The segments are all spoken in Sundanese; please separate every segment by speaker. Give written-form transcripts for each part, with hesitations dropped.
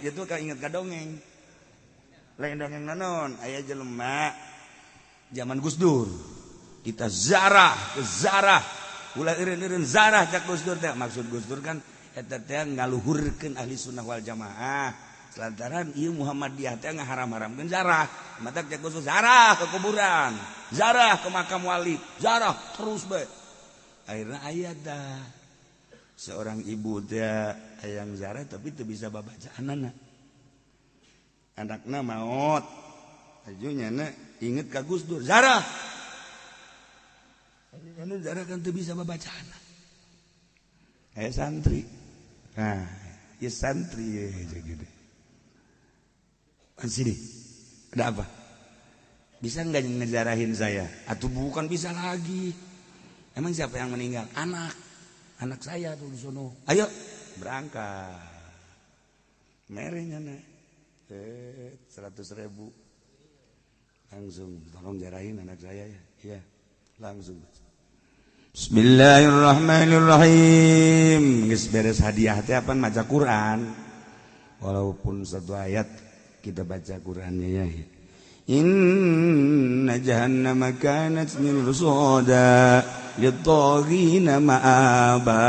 Speaker 1: gitu kan inget ka dongeng. Lain dongeng nanon, aya jelema zaman Gus Dur. Kita zarah ke zarah. Ulah eureun-eureun zarah cak Gus Dur teh. Maksud Gus Dur kan eta teh ngaluhurkeun ahli sunnah wal jamaah. Selantaran ieu Muhammadiyah teh ngaharam-haramkeun zarah. Mata cak Gus Dur zarah ke kuburan, zarah ke makam wali, zarah terus bae. Akhirna aya dah seorang ibu teh hayang zarah tapi teu bisa babaca anakna maot. Ajunyana inget ka Gus Dur, zarah. Anu zarah kan teu bisa babaca anak. Aya santri. Nah, ya santri ya gitu. Sini, ada apa? Bisa nggak ngejarahin saya? Atau bukan bisa lagi? Emang siapa yang meninggal? Anak saya tuh di sono. Ayo berangkat. Merenya nih, 100.000. Langsung tolong jarahin anak saya ya. Iya, langsung. Bismillahirrahmanirrahim. Geus beres hadiah teh apa maca Quran. Walaupun satu ayat kita baca Qurannya ya. Inna jahannama kanat mirsada lit-taghina ma'aba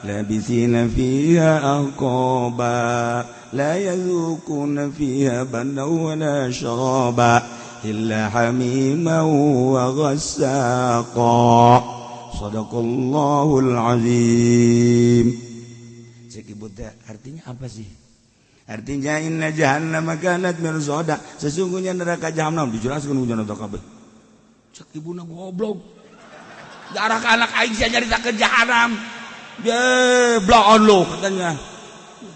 Speaker 1: labithina fiha ahqaba la yadhukuna fiha bardan wa la syaraba illa hamiman wa ghassaqa. Shadaqallahul azim. Cek ibu teh artinya apa sih? Artinya inna jahannama kanat mirsada, sesungguhnya neraka jahanam dijelaskeun hujana teh kabeh. Cek ibuna goblok. Darah ka anak aing sia nyarita ke jahanam. Ye, bloon lo katanya.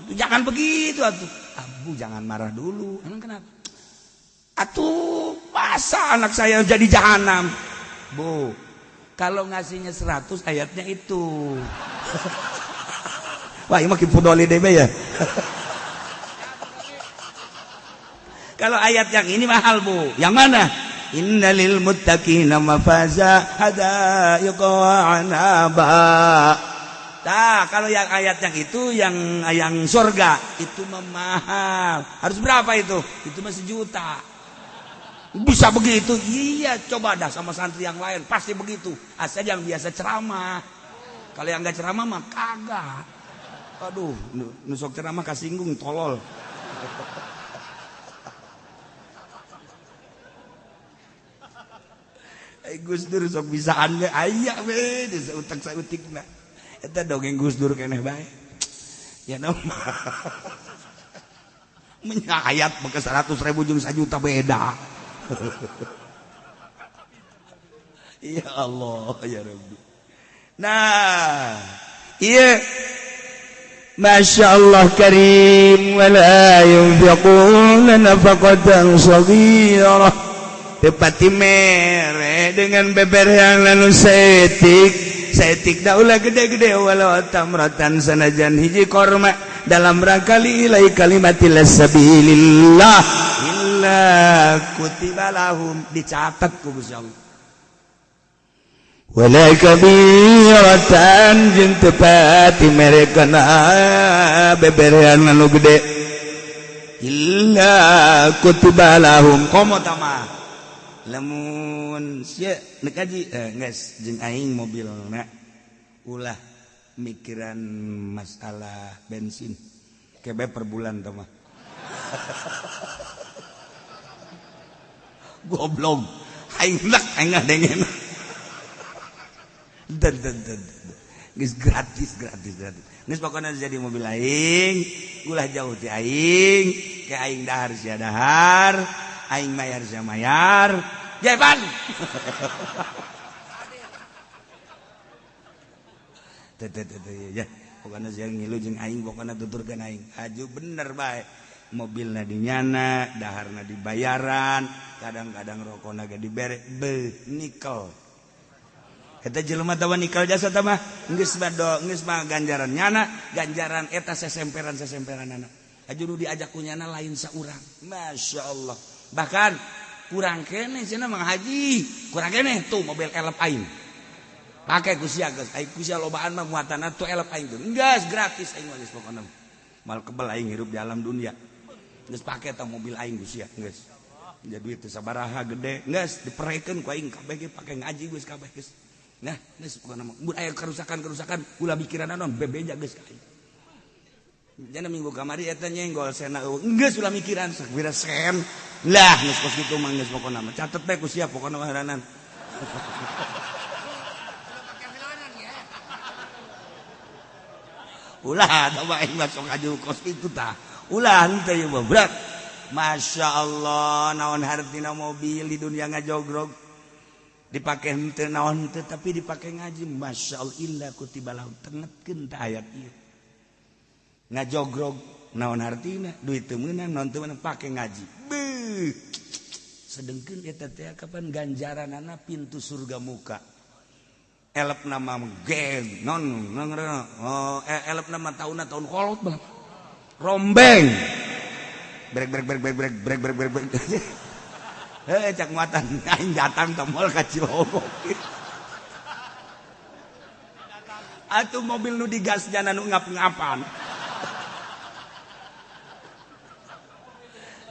Speaker 1: Jangan begitu atuh. Abu jangan marah dulu. Emang kenapa? Atuh, masa anak saya jadi jahanam? Bu, kalau ngasihnya 100 ayatnya itu. Wah, ini makin pudoli deh ya. Kalau ayat yang ini mahal bu, yang mana? Innalil muttaqina mafaza hadaiqa wa anaba. Nah, kalau yang ayat yang itu yang surga itu mahal. Harus berapa itu? Itu masih juta. Bisa begitu? Iya, coba dah sama santri yang lain pasti begitu. Asal yang biasa ceramah. Kalau yang enggak ceramah mah kagak. Aduh, nusok ceramah kasinggung tolol. Gus Dur sok bisaan we aya we sautak sautikna. Eta dongeng Gus Dur keneh bae. Ya naon. Menyayat make 100.000 jeung 1 juta beda. Ya Allah ya Rabbi. Nah, iya Masya Allah karim wa la yunfiquna nafaqatan saghirah. Tepati mere dengan beber yang lalu setik daulah gede-gede walau tamratan sanajan hiji korma dalam rangka lillahi kalimatillah sabilillah illa kutiba lahum dicatat ku Gusti Allah wala kabiratan jeung tepati mere kana beber yang lalu gede illa kutiba lahum komo tamah lamun sia nek kaji geus jeung aing mobilna ulah mikiran masalah bensin kebe per bulan teh mah goblok aing lek aing ngadengen dan geus gratis geus pokona jadi mobil aing ulah jauh ti aing ke aing dahar sia dahar aing mayar sia mayar jeban ya pokona sia ngilu jeung aing pokona tuturkeun aing aju bener bae mobilna dinyana daharna dibayaran kadang-kadang rokona ge dibere nikel eta jelema tawa nikel jasa teh mah geus mah ganjaran nyana ganjaran eta sesemperan-sesemperanana aju nu diajak kunyana lain saurang Masya Allah bahkan kurang kene cenah Mang Haji kurang kene tuh mobil elep aing pake ku sia geus aing ku sia lobaan mah muatanna tuh elep aing tuh geus gratis aing geus pokona mal kebal aing hirup di alam dunia geus pake tah mobil aing geus sia geus jadi duit teh sabaraha gede geus diperekeun ku aing kabeh ge pake ngaji geus kabeh geus nah geus pokona mun aya kerusakan ulah mikiran naon bebeja geus ka aing jana minggu kamari eta nyenggol sena geus ulah mikiran sakbira sen lah geus kos kitu mah geus pokona mah catet bae ku sia pokona waharanan ulah coba aing masuk aju kos itu tah ulah henteu ieu mah berat masyaallah naon hartina mobil di dunia ngajogrog dipake henteu naon henteu tapi dipake ngaji masyaallah illa kutiba lahu tengetkeun tah ayat ieu ngajogrog naon hartina duit teu meunang naon teu meunang pake ngaji beuh sedengkeun eta teh kapan ganjaranana pintu surga muka elep nama geng non elep nama tahun kolot bang rombeng brek cak muatan aing datang ke mall ka Cilogok atuh mobil nu digas jana nu ngap-ngapan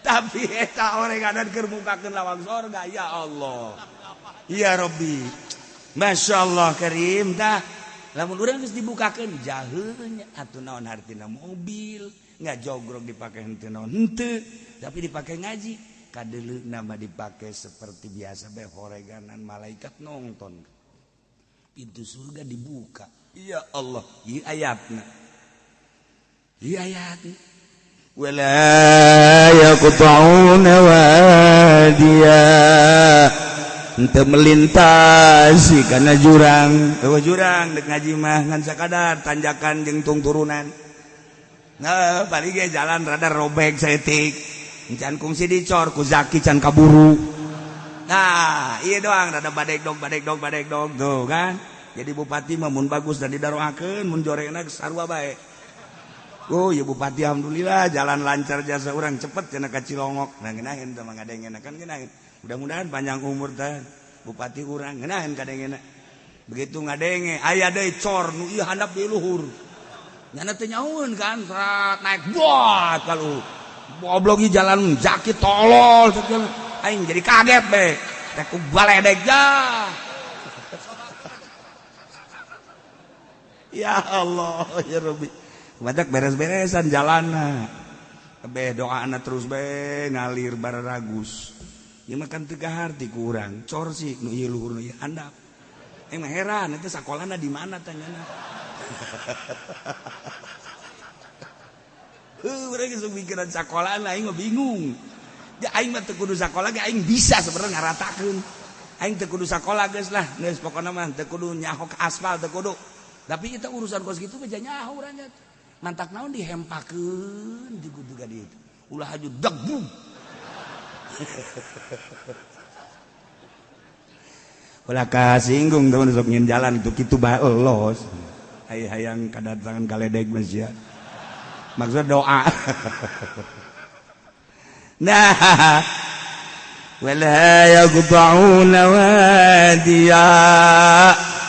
Speaker 1: tapi eta orenganan keur mukakeun lawang sorga ya Allah ya Rabbi Masya Allah Karim dah lamun urang geus dibukakeun jaheunya atuh naon hartina mobil ngajogrog dipake henteu naon henteu tapi dipake ngaji kadeuleuna mah dipake seperti biasa bae horeganan malaikat nongton pintu surga dibuka ya Allah ieu ayatna wala yaqta'una wadiya ente melintasi karena jurang dek ngaji mah ngan sakadar tanjakan jeung turunan nah paling ge jalan rada robek saeutik encan kungsi dicor ku Zaki can kaburu nah ieu doang rada badek dog tuh kan jadi bupati mah mun bagus dan didaroakeun mun jorena sarua bae oh ya bupati alhamdulillah jalan lancar jasa urang cepet cenah ka Cilongok nah ngeunaheun teh mah ngadengena kan ngeunaheun mudah-mudahan panjang umur teh bupati urang ngeunaheun kadengena begitu ngadenge aya deui cor nu ieu handap di luhur nyana teh nyaun kan serat naik buat kalau goblok ieu jalan Zaki tolol aing jadi kaget be teh ku baledeg jah ya Allah ya Rabbi badak beres-beresan jalanna kabeh doana terus be ngalir bararagus ieu mah kan teu gaharti ku urang cor sih nu ieu luhur nu ieu handap emang heran eta sakolana di mana tanyana urang geus mikiran sakolana aing mah bingung ya aing mah teu kudu sakola ge aing bisa sebenarnya ngaratakeun aing teu kudu sakola geus lah geus pokona mah teu kudu nyaho ka aspal teu kudu tapi kita urusan kos kitu beja nyaho urang nya mantak naon dihempakeun di kudu ka dieu ulah haju degbug ulah kasinggung teman sok nyin jalan itu kitu bae elos hayang kadatangan kaledeg mah sia maksud doa nah wala yaqta'una wadiya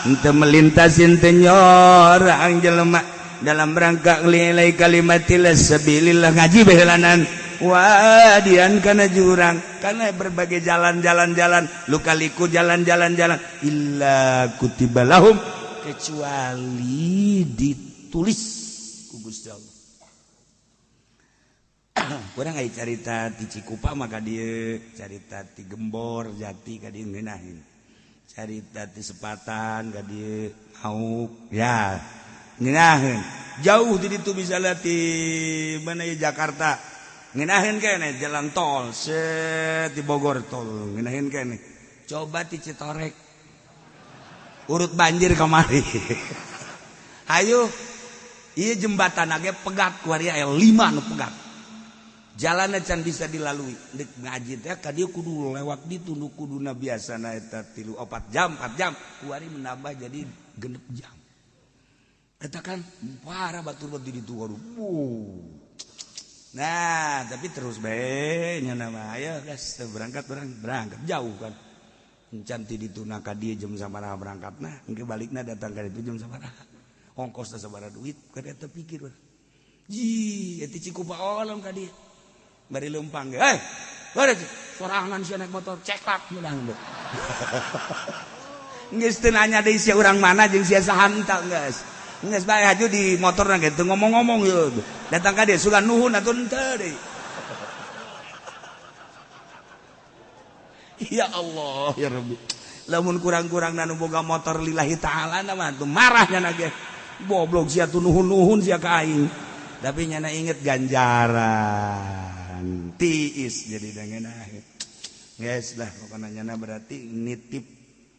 Speaker 1: ente melintasin teu nyorang jelema dalam rangka nilai kalimatil sabilillah ngaji behelanan wadian kana jurang kana berbagai jalan lukaliku jalan illa kutiba lahum kecuali ditulis ku Gusti Allah urang aya carita ti Cikupa maka dieu carita ti Gembor Jati ka dieu ngeunaheun carita ti Sepatan ka dieu Mauk ya ngeunaheun jauh di ditu misalnya ti mana ya Jakarta ngeunaheun keneh jalan tol di Bogor tol ngeunaheun keneh coba ti Citorek urut banjir kamari hayu ieu jembatan ge pegat ku ari aya 5 nu pegat jalanna can bisa dilalui deuk ngaji teh ka dieu kudu lewat ditu nu kuduna biasana eta 3 4 jam ku ari menambah jadi 6 jam eta kan parah batur di ditu waduh nah tapi terus bae nya nama aya geus berangkat jauh kan encan ti dituna ka dieu jam sabaraha berangkatna engke balikna datang ka ditu jam sabaraha ongkosna sabaraha duit kada eta pikir Cikupa olom ka dia bari lempang ge bari sorangan si naik motor ceklak bilang deh geus teu nanya deui sia urang mana jeung sia sahanta geus bae haju di motorna ge teu ngomong-ngomong yeuh datang ka dia sugan nuhun atuh henteu deui ya Allah ya Rabbi lamun kurang-kurang nu boga motor lillahi ta'ala mah tuh marahnya na ge goblok sia tuh nuhun-nuhun sia ka aing tapi nyana inget ganjaran tiis jadi dengeunah guys lah pokona nyana berarti nitip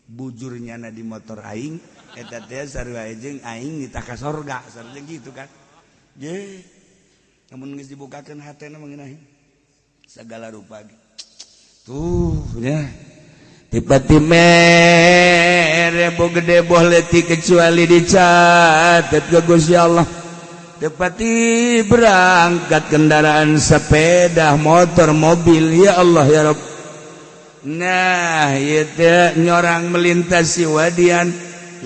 Speaker 1: bujur nyana di motor aing eta teh sarua jeung aing nita ka sorga sarua gitu kan ye namun geus dibukakeun hatena mah ngeunah segala rupa tuh nya tipati mere bo gede boh leutik kecuali dicatet ke Gusti Allah tepati berangkat kendaraan sepeda motor mobil ya Allah ya Rabb nah ieu teh nyorang melintasi wadian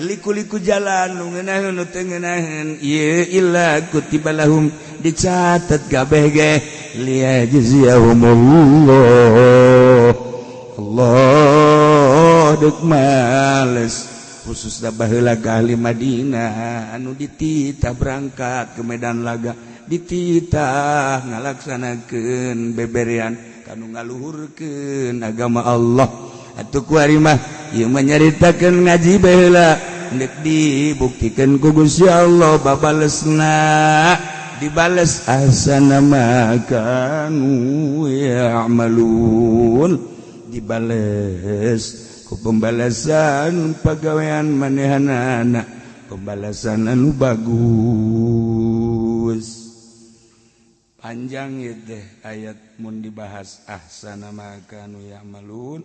Speaker 1: liku-liku jalan nu ngeunaheun nu teu ngeunaheun ieu illa kutiba lahum dicatet kabeh ge liyajziyahumullah Allah deuk males khusus baheula ka ahli Madinah anu dititah berangkat ke Medan Laga dititah ngalaksanakeun beberean kanu ngaluhurkeun agama Allah atuh kuari mah ieu mah nyaritakeun ngaji baheula deuk dibuktikeun ku Gusti Allah babalesna dibales ahsana ma kanu ya'malun dibales ku pembalasan pagawean manehanana pembalasan anu bagus panjang ieu teh ayat mun dibahas ahsana ma kanu ya'malun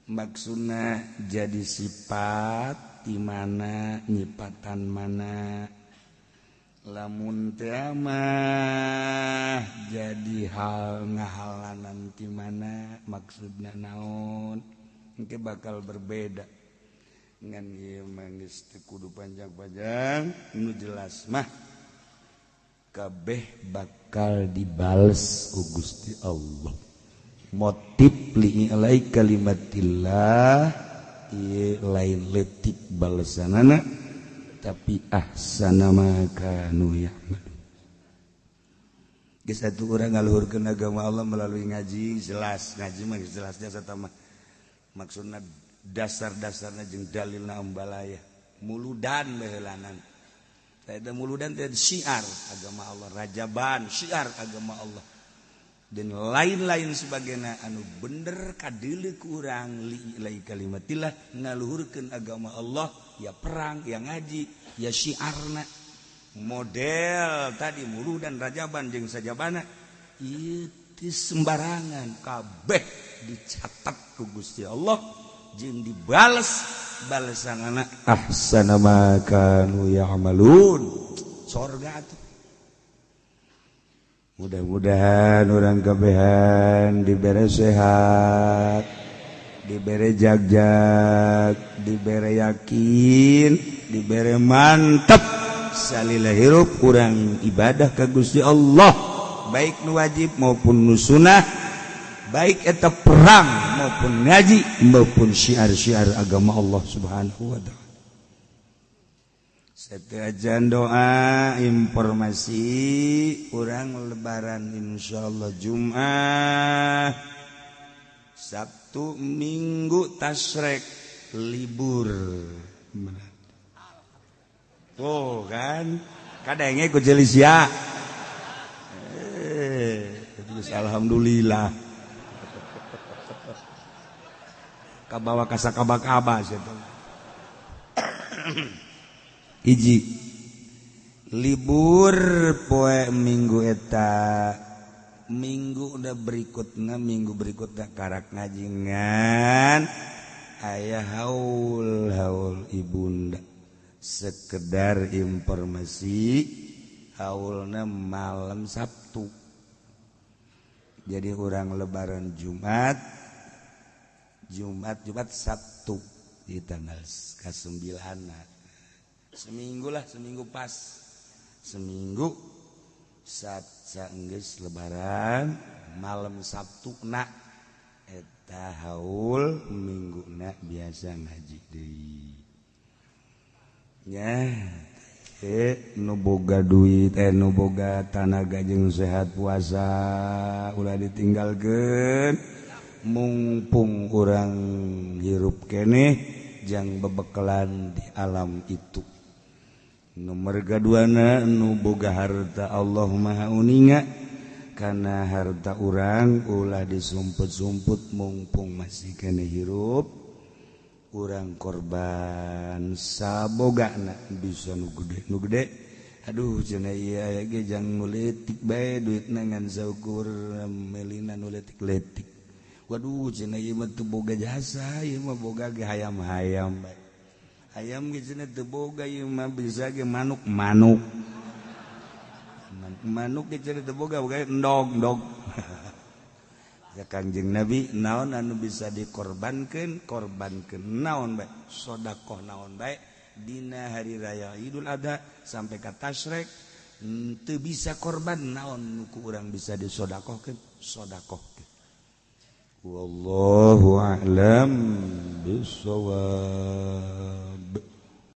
Speaker 1: maksudna jadi sifat di mana nyipatan mana lamun teh mah jadi hal ngahalanan ti mana maksudna naon engke bakal berbeda ngan ieu mah geus teu kudu panjang-panjang nu jelas mah kabeh bakal dibales ku Gusti Allah motif li ilai kalimatillah ieu lain leutik balesanana tapi ahsana ma kanu ya'malun geus atuh urang ngaluhurkeun agama Allah melalui ngaji jelas ngaji mah jelas jasa mah maksudna dasar-dasarna jeung dalilna umbalaya muludan baheulanan eta muludan teh syiar agama Allah rajaban syiar agama Allah dan lain-lain sebagainya anu bener kadeuleu ku urang li ilai kalimatillah ngaluhurkeun agama Allah ya perang ya ngaji ya syiarna model tadi muludan rajaban jeung sajabana ieu teu sembarangan kabeh dicatat ku Gusti Allah jeung dibales balesanana ahsana ma kanu ya'malun sorga atuh mudah-mudahan urang kabehan dibere sehat dibere jag-jag dibere yakin dibere mantep salila hirup urang ibadah ka Gusti Allah baik nu wajib maupun nu sunah baik eta perang maupun ngaji maupun syiar-syiar agama Allah Subhanahu wa taala. Sateajan doa informasi urang lebaran insyaallah Jumat Sabtu Minggu tasrek libur. Oh kan kadenge ku jelisia. Terus alhamdulillah. Kabawa kasakabak-abak itu. Hiji libur poe minggu eta minggu udah minggu berikutna karak ngajingan aya haul ibunda sekedar informasi haulna malam Sabtu jadi urang lebaran Jumat Sabtu di tanggal ke-9 seminggu pas seminggu saatgeus lebaran malam Sabtu na eta haul mingguna biasa ngaji deui nya nu boga duit nu boga tanaga jeung sehat puasa ulah ditinggalkeun mumpung urang hirup keneh jang bebekalan di alam itu. Nomor gaduana nu boga harta Allah maha uninga karena harta urang ulah disumput-sumput mumpung masih kene hirup urang korban sabogana bisa nu gede aduh cenah ieu aya ge jang nu leutik bae duitna ngan saukur melina nu leutik-leutik waduh cenah ieu mah teu boga jasa ieu mah boga ge hayam-hayam bae ayam ge cenah teu boga ieu mah bisa ge manuk ge cenah teu boga endog ya Kangjeng Nabi naon anu bisa dikorbankeun naon bae sedekah naon bae dina hari raya Idul Adha sampai ka tasyrik teu bisa korban naon nu ku urang bisa disedekahkeun sedekahkeun wallahu a'lam bissawab.